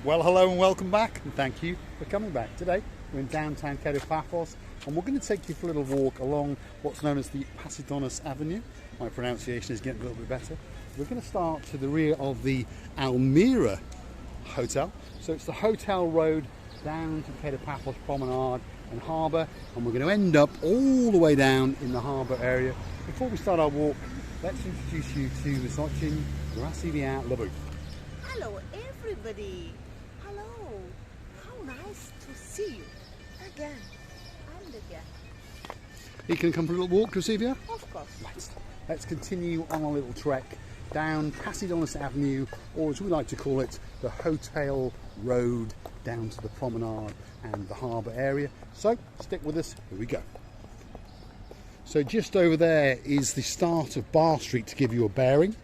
Well, hello and welcome back, and thank you for coming back. Today we're in downtown Kato Paphos, and we're going to take you for a little walk along what's known as the Paphos Avenue. My pronunciation is getting a little bit better. We're going to start to the rear of the Almira Hotel. So it's the hotel road down to Kato Paphos Promenade and Harbour, and we're going to end up all the way down in the harbour area. Before we start our walk, let's introduce you to Ms. Ochin Gracevia. Hello everybody. Hello. How nice to see you again and again. You can come for a little walk, Gracevia? Of course. Let's continue on a little trek down Paphos Avenue, or as we like to call it, the hotel road down to the promenade and the harbour area. So stick with us, here we go. So just over there is the start of Bar Street to give you a bearing,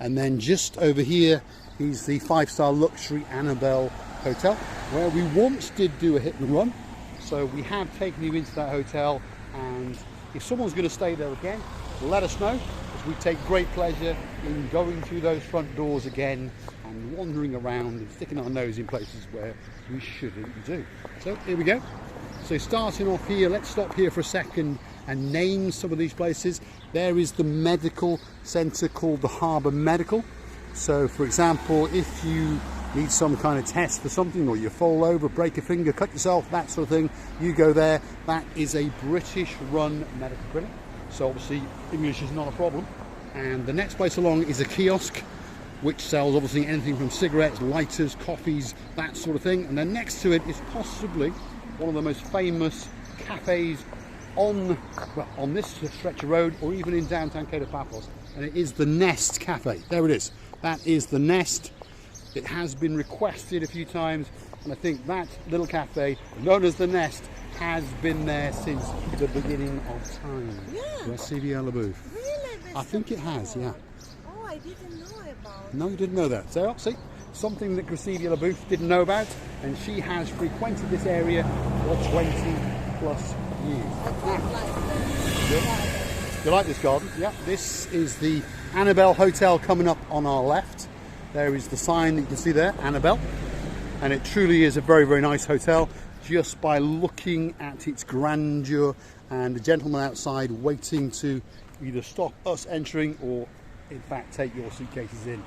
and then just over here is the 5-star luxury Annabelle Hotel, where we once did do a hit and run. So we have taken you into that hotel, and if someone's going to stay there again, let us know, because we take great pleasure in going through those front doors again and wandering around and sticking our nose in places where we shouldn't do. So here we go. So starting off here, let's stop here for a second and name some of these places. There is the medical centre called the Harbour Medical. So for example, if you need some kind of test for something, or you fall over, break a finger, cut yourself, that sort of thing, you go there. That is a British run medical clinic, so obviously English is not a problem. And the next place along is a kiosk which sells obviously anything from cigarettes, lighters, coffees, that sort of thing. And then next to it is possibly one of the most famous cafes on this stretch of road, or even in downtown Kato Paphos, and it is the Nest Cafe. There it is. That is the Nest. It has been requested a few times, and I think that little cafe, known as the Nest, has been there since the beginning of time. Yeah. Really? I think it has, yeah. Oh, I didn't know about. No, you didn't know that. So, see, something that Gracevia LaBouffe didn't know about, and she has frequented this area for 20 plus years. You like this garden? Yeah. This is the Annabelle Hotel coming up on our left. There is the sign that you can see there, Annabelle, and it truly is a very, very nice hotel, just by looking at its grandeur, and the gentleman outside waiting to either stop us entering or in fact take your suitcases in.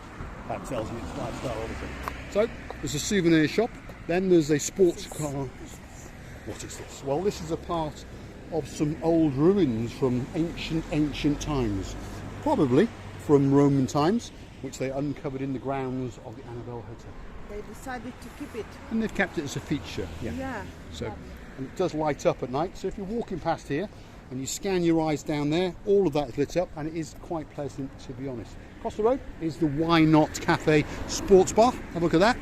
That tells you it's 5-star, obviously. So there's a souvenir shop, then there's a sports car. What is this? Well, this is a part of some old ruins from ancient times, probably from Roman times, which they uncovered in the grounds of the Annabelle Hotel. They decided to keep it. And they've kept it as a feature. Yeah. So, and it does light up at night. So if you're walking past here and you scan your eyes down there, all of that is lit up, and it is quite pleasant, to be honest. Across the road is the Why Not Cafe Sports Bar. Have a look at that.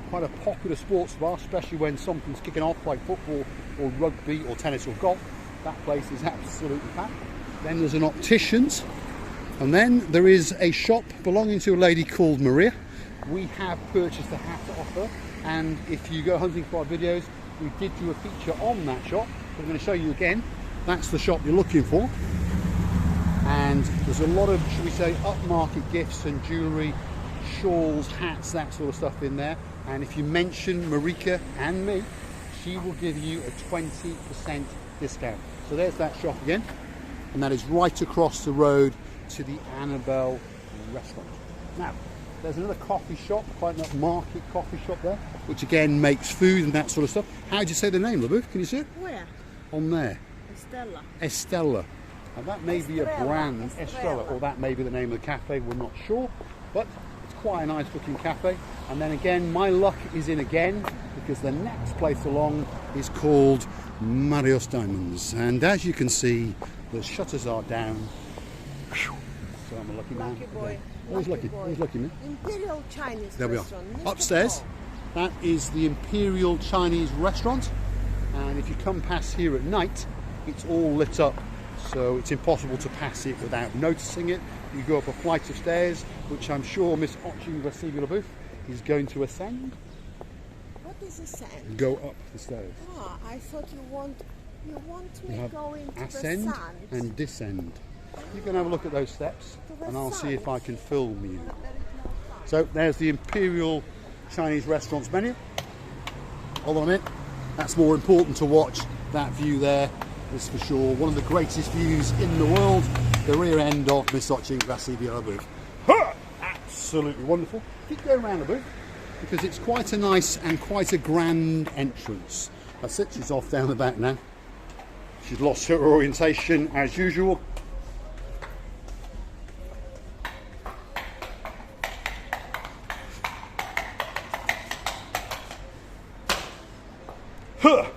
Quite a popular sports bar, especially when something's kicking off like football or rugby or tennis or golf. That place is absolutely packed. Then there's an optician's, and then there is a shop belonging to a lady called Marika. We have purchased a hat off her, and if you go hunting for our videos, we did do a feature on that shop. I'm going to show you again. That's the shop you're looking for, and there's a lot of, should we say, upmarket gifts and jewellery, shawls, hats, that sort of stuff in there. And if you mention Marika and me, she will give you a 20% discount. So there's that shop again, and that is right across the road to the Annabelle restaurant. Now, there's another coffee shop, quite an upmarket coffee shop there, which again makes food and that sort of stuff. How do you say the name, LaBouffe? Can you see it? Where? On there. Estella. Estella. Now that may be a brand, Estrella, or that may be the name of the cafe, we're not sure, but it's quite a nice looking cafe. And then again, my luck is in again, because the next place along is called Marios Diamonds, and as you can see, the shutters are down. So I'm a lucky man. Lucky boy. Always lucky. Always lucky, man. Imperial Chinese There we are. restaurant. Upstairs, that is the Imperial Chinese restaurant, and if you come past here at night, it's all lit up, so it's impossible to pass it without noticing it. You go up a flight of stairs, which I'm sure Miss Ochin Gracevia LaBouffe is going to ascend. What is ascend? Go up the stairs. Ah, I thought you want me go into ascend the sun. and descend. You can have a look at those steps, and I'll see if I can film you. So there's the Imperial Chinese restaurants menu. Hold on a minute. That's more important to watch that view there, is for sure. One of the greatest views in the world, the rear end of Miss Gracevia booth. Absolutely wonderful. Keep going around the booth because it's quite a nice and quite a grand entrance. That's it, she's off down the back now. She's lost her orientation as usual.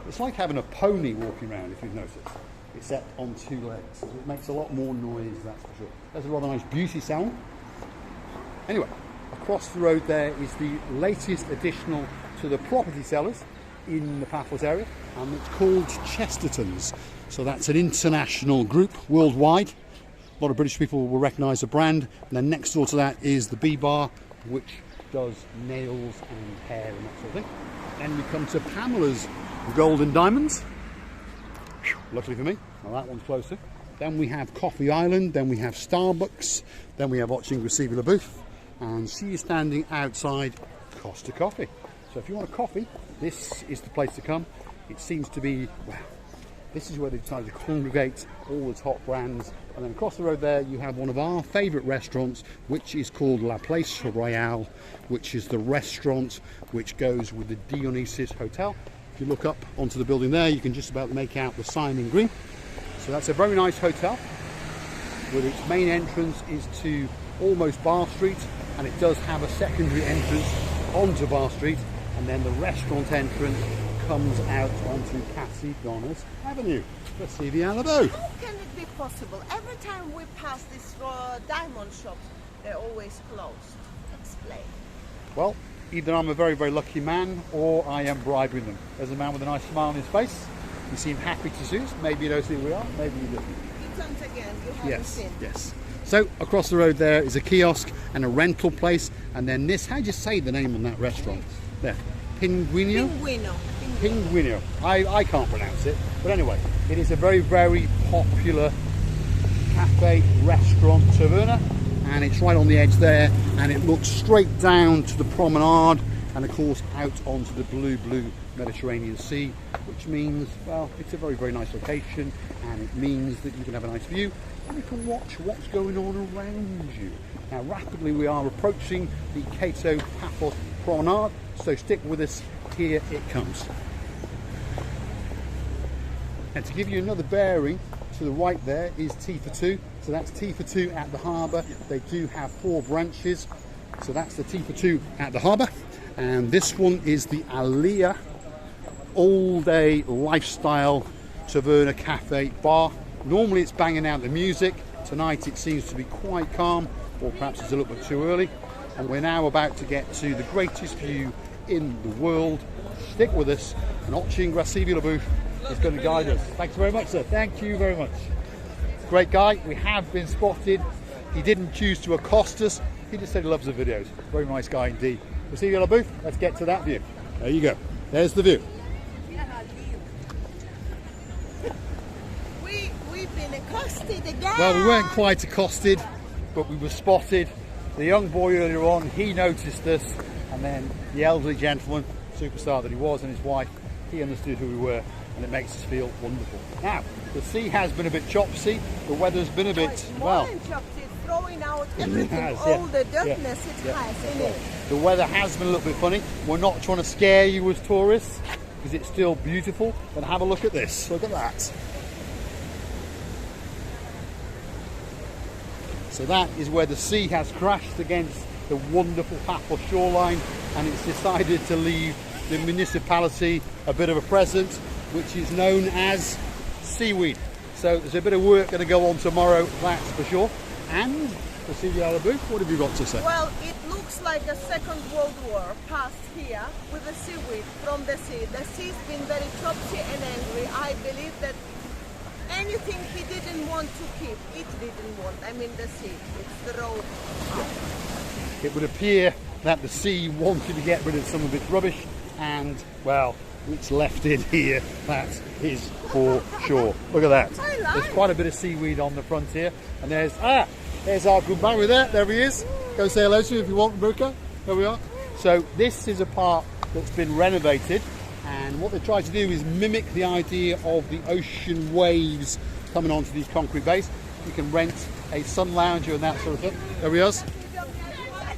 It's like having a pony walking around, if you've noticed, except on two legs. It makes a lot more noise, that's for sure. There's a rather nice beauty salon. Anyway, across the road there is the latest additional to the property sellers in the Paphos area, and it's called Chesterton's. So that's an international group worldwide. A lot of British people will recognise the brand. And then next door to that is the B Bar, which does nails and hair and that sort of thing. Then we come to Pamela's Gold and Diamonds. Luckily for me, well, that one's closer. Then we have Coffee Island, then we have Starbucks, then we have Gracevia booth, and she is standing outside Costa Coffee. So if you want a coffee, this is the place to come. It seems to be, well, this is where they decided to congregate all the top brands. And then across the road there, you have one of our favourite restaurants, which is called La Place Royale, which is the restaurant which goes with the Dionysus Hotel. If you look up onto the building there, you can just about make out the sign in green. So that's a very nice hotel, with its main entrance is to almost Bar Street, and it does have a secondary entrance onto Bar Street, and then the restaurant entrance comes out onto Cassidonis Avenue. Let's see the Annabelle. How can it be possible? Every time we pass these diamond shops, they're always closed. Explain. Well, either I'm a very, very lucky man, or I am bribing them. There's a man with a nice smile on his face. He seemed happy to see us. Maybe you know who we are, maybe you didn't. You come again, you haven't seen. Yes. So across the road there is a kiosk and a rental place, and then this, how do you say the name on that restaurant? There, Pinguino? Pinguino. I can't pronounce it, but anyway, it is a very, very popular cafe, restaurant, taverna, and it's right on the edge there, and it looks straight down to the promenade, and of course out onto the blue Mediterranean Sea, which means, well, it's a very, very nice location, and it means that you can have a nice view and you can watch what's going on around you. Now rapidly we are approaching the Kato Paphos promenade, so stick with us, here it comes. And to give you another bearing, to the right there is Tea for Two, so that's Tea for Two at the harbour. They do have 4 branches, so that's the Tea for Two at the harbour, and this one is the Aliyah all-day lifestyle taverna cafe bar. Normally it's banging out the music. Tonight it seems to be quite calm, or perhaps it's a little bit too early, and we're now about to get to the greatest view in the world. Stick with us, and Gracevia booth is going to guide us. Thanks very much, sir. Thank you very much. Great guy. We have been spotted. He didn't choose to accost us. He just said he loves the videos. Very nice guy indeed. Gracevia booth. Let's get to that view. There you go. There's the view. We've been accosted again. Well, we weren't quite accosted, but we were spotted. The young boy earlier on, he noticed us, and then the elderly gentleman, superstar that he was, and his wife, he understood who we were, and it makes us feel wonderful. Now, the sea has been a bit chopsy, the weather's been a bit, well, throwing out everything, all the dirtiness it has in it. The weather has been a little bit funny. We're not trying to scare you as tourists, because it's still beautiful, but have a look at this. Look at that. So that is where the sea has crashed against the wonderful Paphos shoreline, and it's decided to leave the municipality a bit of a present, which is known as seaweed. So there's a bit of work going to go on tomorrow, that's for sure. And Gracevia booth, what have you got to say? Well, it looks like a Second World War passed here with the seaweed from the sea. The sea's been very chopsy and angry. I believe that anything he didn't want to keep, it didn't want. I mean the sea, it's thrown out. It would appear that the sea wanted to get rid of some of its rubbish, and, well, it's left it here, that is for sure. Look at that. There's quite a bit of seaweed on the front here, and there's our good man with that. There he is. Go say hello to him if you want, Marika. There we are. So this is a part that's been renovated, and what they try to do is mimic the idea of the ocean waves coming onto these concrete bays. You can rent a sun lounger and that sort of thing. There he is.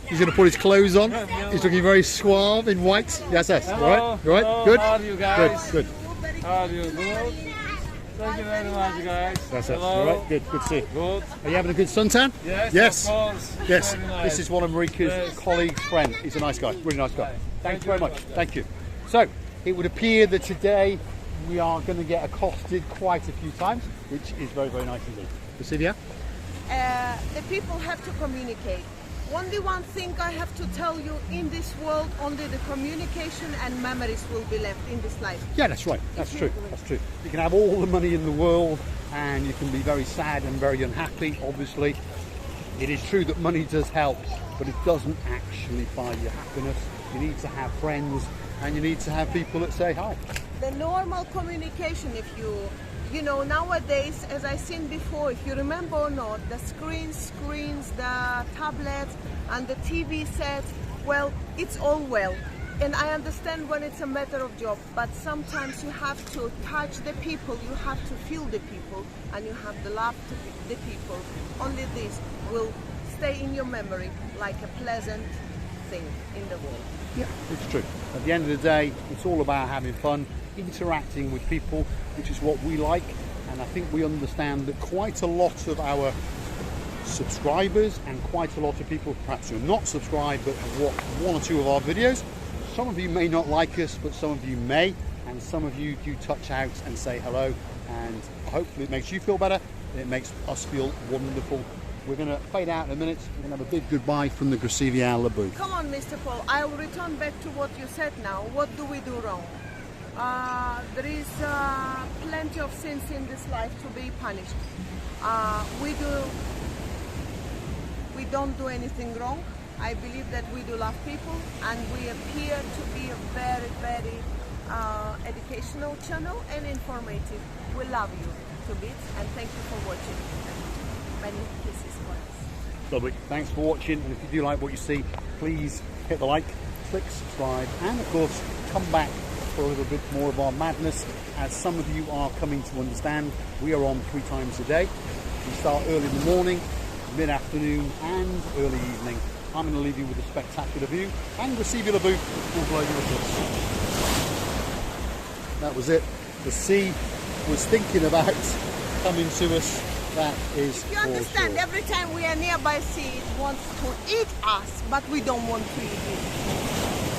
He's going to put his clothes on. He's looking very suave in white. Yes, yes. Hello. All right. Hello. Good. How are you guys? Good. How are you? Good. Thank you very much, guys. That's it. Hello. All right. Good. Good to see you. Good. Are you having a good suntan? Yes. Yes. Of course. Yes. Very nice. This is one of Marika's Yes. colleagues' friend. He's a nice guy. Really nice guy. Thank you very much. very much. Thank you. So it would appear that today we are going to get accosted quite a few times, which is very, very nice indeed. Cecilia? The people have to communicate. Only one thing I have to tell you, in this world only the communication and memories will be left in this life. Yeah, that's right. That's true. That's true. You can have all the money in the world and you can be very sad and very unhappy, obviously. It is true that money does help, but it doesn't actually buy you happiness. You need to have friends and you need to have people that say hi. The normal communication, if you know, nowadays, as I seen before, if you remember or not, the screens, the tablets and the TV sets, well, it's all well. And I understand when it's a matter of job, but sometimes you have to touch the people, you have to feel the people, and you have to love the people. Only this will stay in your memory like a pleasant thing in the world. Yeah, it's true. At the end of the day, it's all about having fun, interacting with people, which is what we like. And I think we understand that quite a lot of our subscribers and quite a lot of people perhaps who are not subscribed but have watched one or two of our videos, some of you may not like us, but some of you may, and some of you do touch out and say hello, and hopefully it makes you feel better and it makes us feel wonderful. We're going to fade out in a minute. We're going to have a big goodbye from the Gracivia booth. Come on, Mr. Paul, I will return back to what you said now. What do we do wrong? There is plenty of sins in this life to be punished. We don't do anything wrong. I believe that we do love people, and we appear to be a very, very educational channel and informative. We love you to bits, and thank you for watching. Many kisses for us. Lovely. Thanks for watching, and if you do like what you see, please hit the like, click subscribe, and of course come back for a little bit more of our madness. As some of you are coming to understand, we are on 3 times a day. We start early in the morning, mid-afternoon and early evening. I'm going to leave you with a spectacular view, and Gracivia booth will blow you with this. That was it. The sea was thinking about coming to us. That is You understand, for sure. every time we are nearby sea, it wants to eat us, but we don't want to eat it.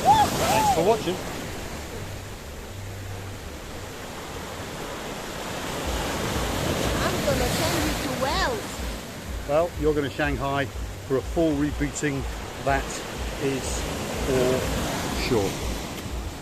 Thanks for watching. I'm gonna send you to Wales. Well, you're going to Shanghai for a full rebooting. That is for sure.